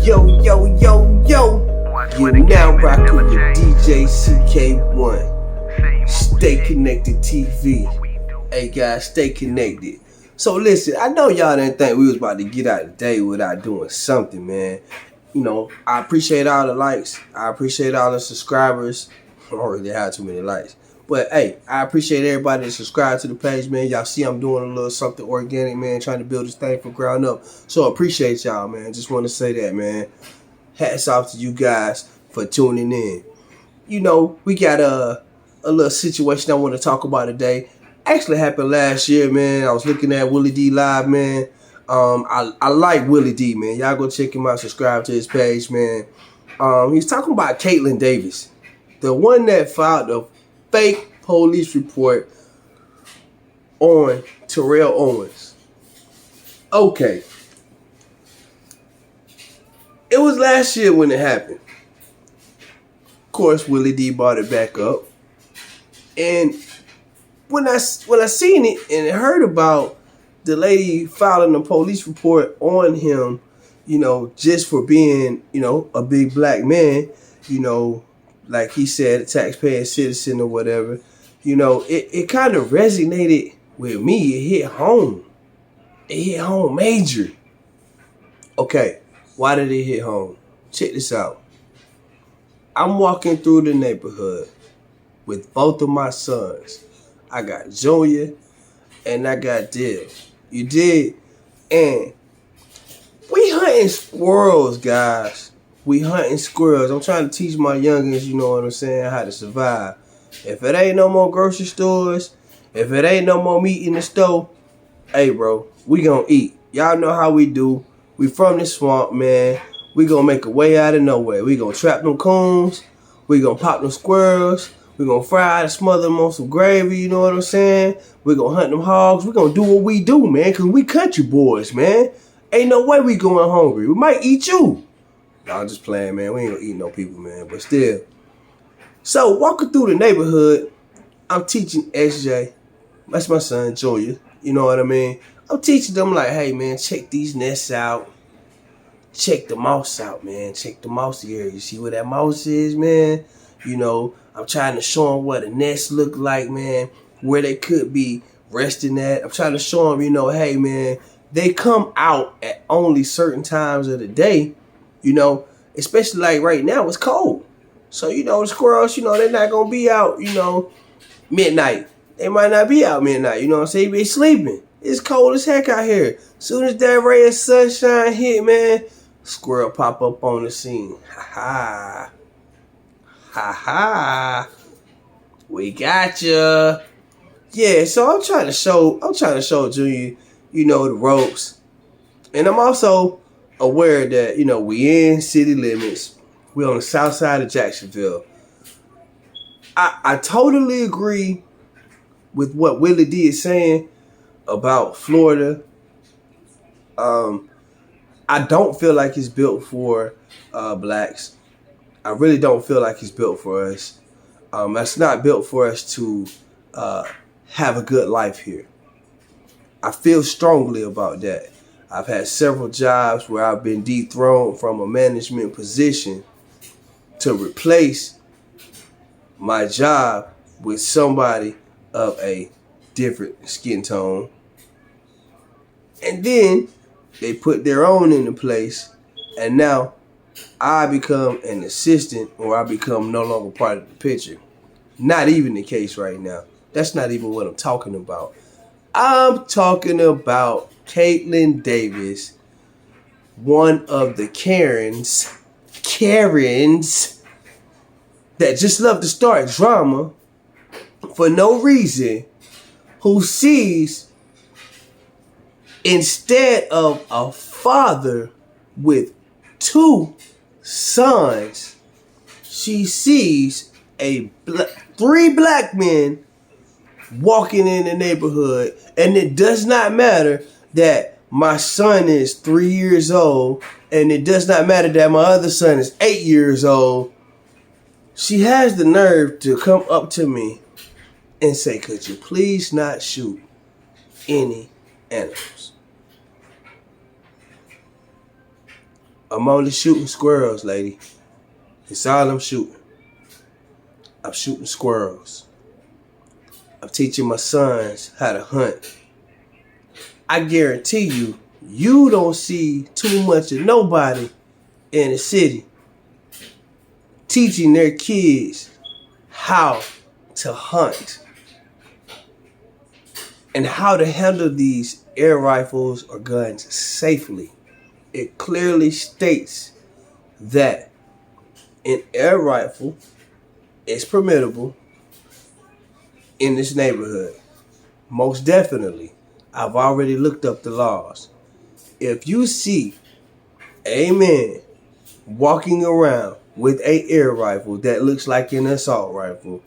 Yo, yo, yo, yo. You now rockin' with DJ CK1. Stay connected TV. Hey guys, stay connected. So listen, I know y'all didn't think we was about to get out today without doing something, man. You know, I appreciate all the likes. I appreciate all the subscribers. I don't really have too many likes. But hey, I appreciate everybody that subscribe to the page, man. Y'all see I'm doing a little something organic, man, trying to build this thing from ground up. So I appreciate y'all, man. Just want to say that, man. Hats off to you guys for tuning in. You know, we got a little situation I want to talk about today. Actually happened last year, man. I was looking at Willie D Live, man. I like Willie D, man. Y'all go check him out, subscribe to his page, man. He's talking about Caitlin Davis, the one that filed the fake police report on Terrell Owens. Okay. It was last year when it happened. Of course, Willie D brought it back up. And when I seen it and heard about the lady filing a police report on him, you know, just for being, you know, a big black man, you know, like he said, a taxpaying citizen or whatever, you know, it kind of resonated with me. It hit home. It hit home major. Okay, why did it hit home? Check this out. I'm walking through the neighborhood with both of my sons. I got Junior and I got Dill. You did? And we hunting squirrels, guys. We hunting squirrels. I'm trying to teach my youngins, you know what I'm saying, how to survive. If it ain't no more grocery stores, if it ain't no more meat in the stove, hey, bro, we gonna eat. Y'all know how we do. We from the swamp, man. We gonna make a way out of nowhere. We gonna trap them coons. We gonna pop them squirrels. We gonna fry and smother them on some gravy, you know what I'm saying? We gonna hunt them hogs. We gonna do what we do, man, because we country boys, man. Ain't no way we going hungry. We might eat you. No, I'm just playing, man. We ain't gonna eat no people, man. But still. So, walking through the neighborhood, I'm teaching SJ. That's my son, Junior. You know what I mean? I'm teaching them like, hey, man, check these nests out. Check the mouse out, man. Check the mouse area. You see where that mouse is, man? You know, I'm trying to show them what a nest look like, man. Where they could be resting at. I'm trying to show them, you know, hey, man, they come out at only certain times of the day. You know, especially like right now, it's cold. So, you know, the squirrels, you know, they're not going to be out, you know, midnight. They might not be out midnight, you know what I'm saying? They be sleeping. It's cold as heck out here. Soon as that ray of sunshine hit, man, squirrel pop up on the scene. Ha ha. Ha ha. We got ya. Yeah, so I'm trying to show Junior, you know, the ropes. And I'm also aware that, you know, we in city limits. We on the south side of Jacksonville. I totally agree with what Willie D is saying about Florida. I don't feel like it's built for blacks. I really don't feel like it's built for us. It's not built for us to have a good life here. I feel strongly about that. I've had several jobs where I've been dethroned from a management position to replace my job with somebody of a different skin tone. And then they put their own into place, and now I become an assistant, or I become no longer part of the picture. Not even the case right now. That's not even what I'm talking about. I'm talking about Caitlin Davis, one of the Karens that just love to start drama for no reason, who sees, instead of a father with 2 sons, she sees 3 black men walking in the neighborhood, and it does not matter that my son is 3 years old, and it does not matter that my other son is 8 years old. She has the nerve to come up to me and say, could you please not shoot any animals? I'm only shooting squirrels, lady. It's all I'm shooting. I'm shooting squirrels. I'm teaching my sons how to hunt. I guarantee you, you don't see too much of nobody in the city teaching their kids how to hunt and how to handle these air rifles or guns safely. It clearly states that an air rifle is permissible in this neighborhood. Most definitely. I've already looked up the laws. If you see a man walking around with an air rifle that looks like an assault rifle,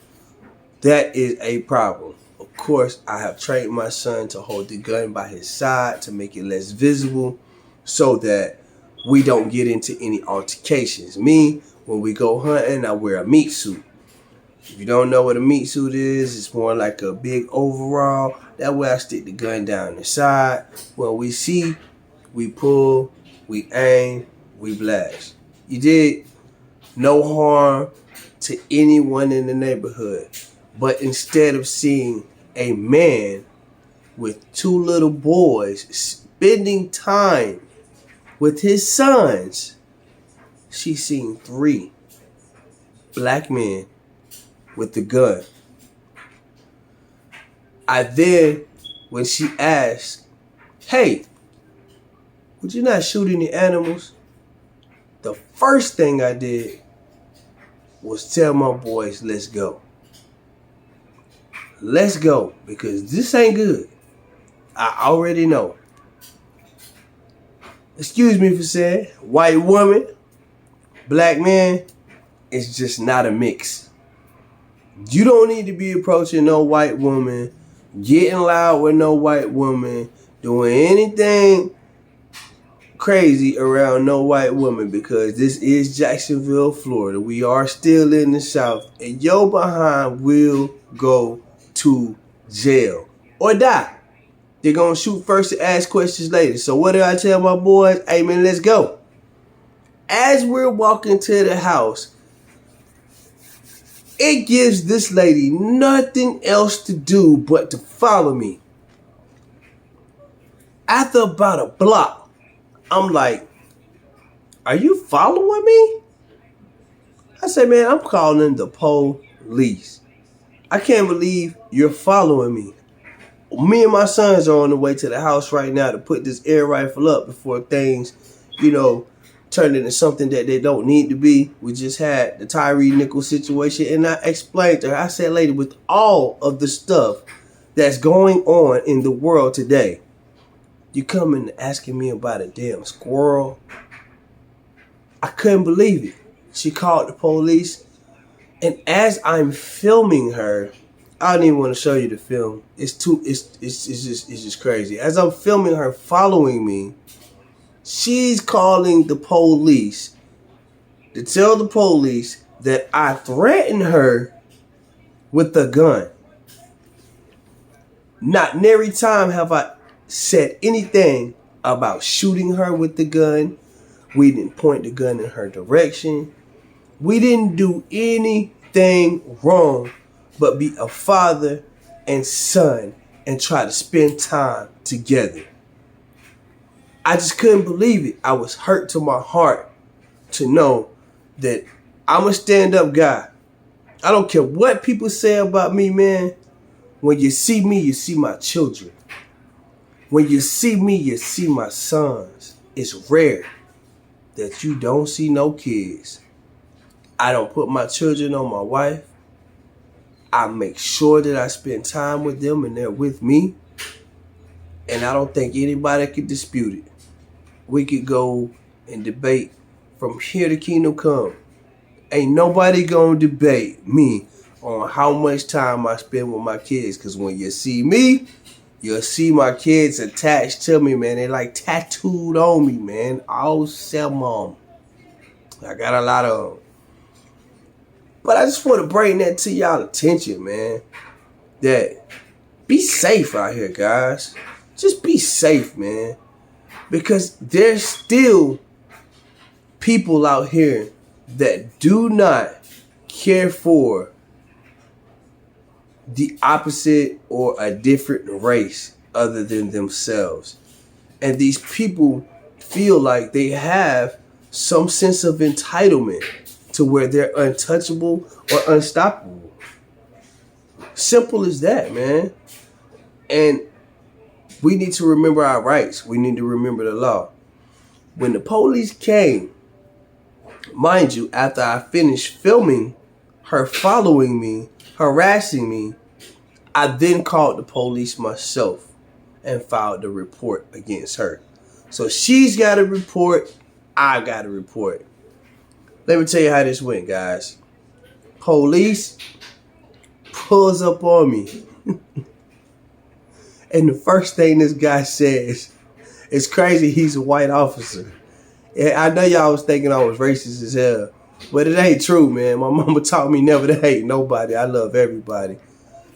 that is a problem. Of course, I have trained my son to hold the gun by his side to make it less visible so that we don't get into any altercations. Me, when we go hunting, I wear a meat suit. If you don't know what a meat suit is, it's more like a big overall. That way I stick the gun down the side. When we see, we pull, we aim, we blast. You did no harm to anyone in the neighborhood. But instead of seeing a man with two little boys spending time with his sons, she's seen 3 black men with the gun. I then, when she asked, hey, would you not shoot any animals? The first thing I did was tell my boys, let's go. Let's go, because this ain't good. I already know. Excuse me for saying, white woman, black man, it's just not a mix. You don't need to be approaching no white woman, getting loud with no white woman, doing anything crazy around no white woman, because this is Jacksonville, Florida. We are still in the South, and your behind will go to jail or die. They're gonna shoot first and ask questions later. So what do I tell my boys? Hey man, let's go. As we're walking to the house, it gives this lady nothing else to do but to follow me. After about a block, I'm like, are you following me? I say, man, I'm calling the police. I can't believe you're following me. Me and my sons are on the way to the house right now to put this air rifle up before things, turn into something that they don't need to be. We just had the Tyree Nichols situation, and I explained to her, I said, lady, with all of the stuff that's going on in the world today, you coming asking me about a damn squirrel? I couldn't believe it. She called the police, and as I'm filming her, I don't even want to show you the film. It's just crazy. As I'm filming her following me, she's calling the police to tell the police that I threatened her with a gun. Not nary time have I said anything about shooting her with the gun. We didn't point the gun in her direction. We didn't do anything wrong but be a father and son and try to spend time together. I just couldn't believe it. I was hurt to my heart to know that I'm a stand-up guy. I don't care what people say about me, man. When you see me, you see my children. When you see me, you see my sons. It's rare that you don't see no kids. I don't put my children on my wife. I make sure that I spend time with them and they're with me. And I don't think anybody could dispute it. We could go and debate from here to Kingdom Come. Ain't nobody gonna debate me on how much time I spend with my kids. Because when you see me, you'll see my kids attached to me, man. They like tattooed on me, man. All 7 of them. I got a lot of them. But I just want to bring that to y'all attention, man. That be safe out here, guys. Just be safe, man. Because there's still people out here that do not care for the opposite or a different race other than themselves. And these people feel like they have some sense of entitlement to where they're untouchable or unstoppable. Simple as that, man. And we need to remember our rights. We need to remember the law. When the police came, mind you, after I finished filming her following me, harassing me, I then called the police myself and filed the report against her. So she's got a report, I got a report. Let me tell you how this went, guys. Police pulls up on me. And the first thing this guy says, it's crazy, he's a white officer. And I know y'all was thinking I was racist as hell, but it ain't true, man. My mama taught me never to hate nobody. I love everybody.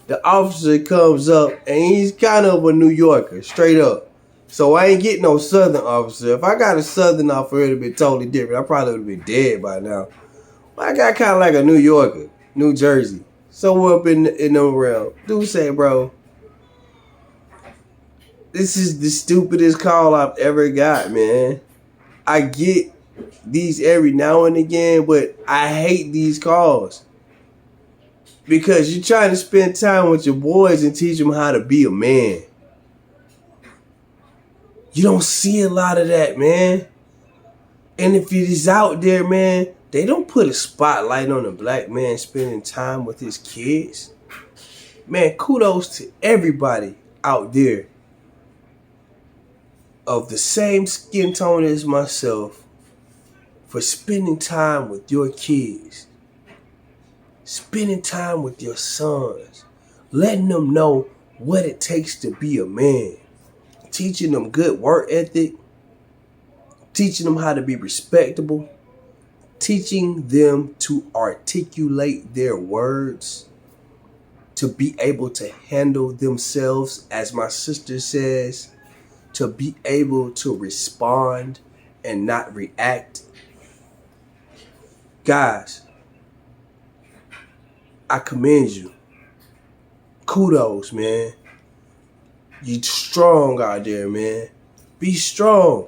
The officer comes up, and he's kind of a New Yorker, straight up. So I ain't getting no Southern officer. If I got a Southern officer, it would have been totally different. I probably would have been dead by now. But I got kind of like a New Yorker, New Jersey. So up in the realm. Dude say, bro, this is the stupidest call I've ever got, man. I get these every now and again, but I hate these calls. Because you're trying to spend time with your boys and teach them how to be a man. You don't see a lot of that, man. And if it is out there, man, they don't put a spotlight on a black man spending time with his kids. Man, kudos to everybody out there of the same skin tone as myself for spending time with your kids. Spending time with your sons. Letting them know what it takes to be a man. Teaching them good work ethic. Teaching them how to be respectable. Teaching them to articulate their words. To be able to handle themselves, as my sister says. To be able to respond and not react. Guys, I commend you. Kudos, man. You strong out there, man. Be strong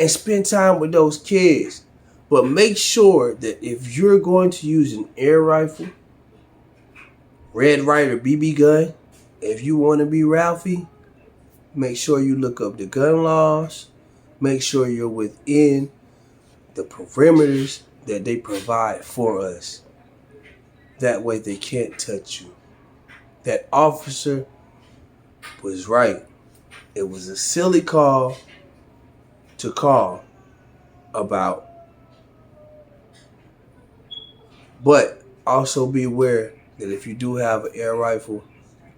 and spend time with those kids. But make sure that if you're going to use an air rifle, Red Ryder BB gun, if you want to be Ralphie, make sure you look up the gun laws. Make sure you're within the perimeters that they provide for us. That way they can't touch you. That officer was right. It was a silly call to call about. But also be aware that if you do have an air rifle,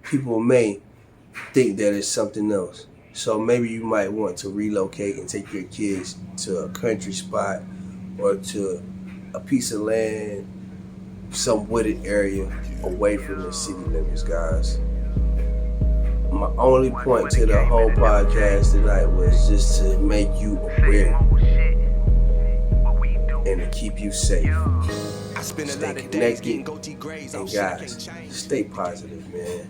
people may think that it's something else. So maybe you might want to relocate and take your kids to a country spot or to a piece of land, some wooded area away from the city limits, guys. My only point to the whole podcast tonight was just to make you aware and to keep you safe. Stay connected, and guys, stay positive, man.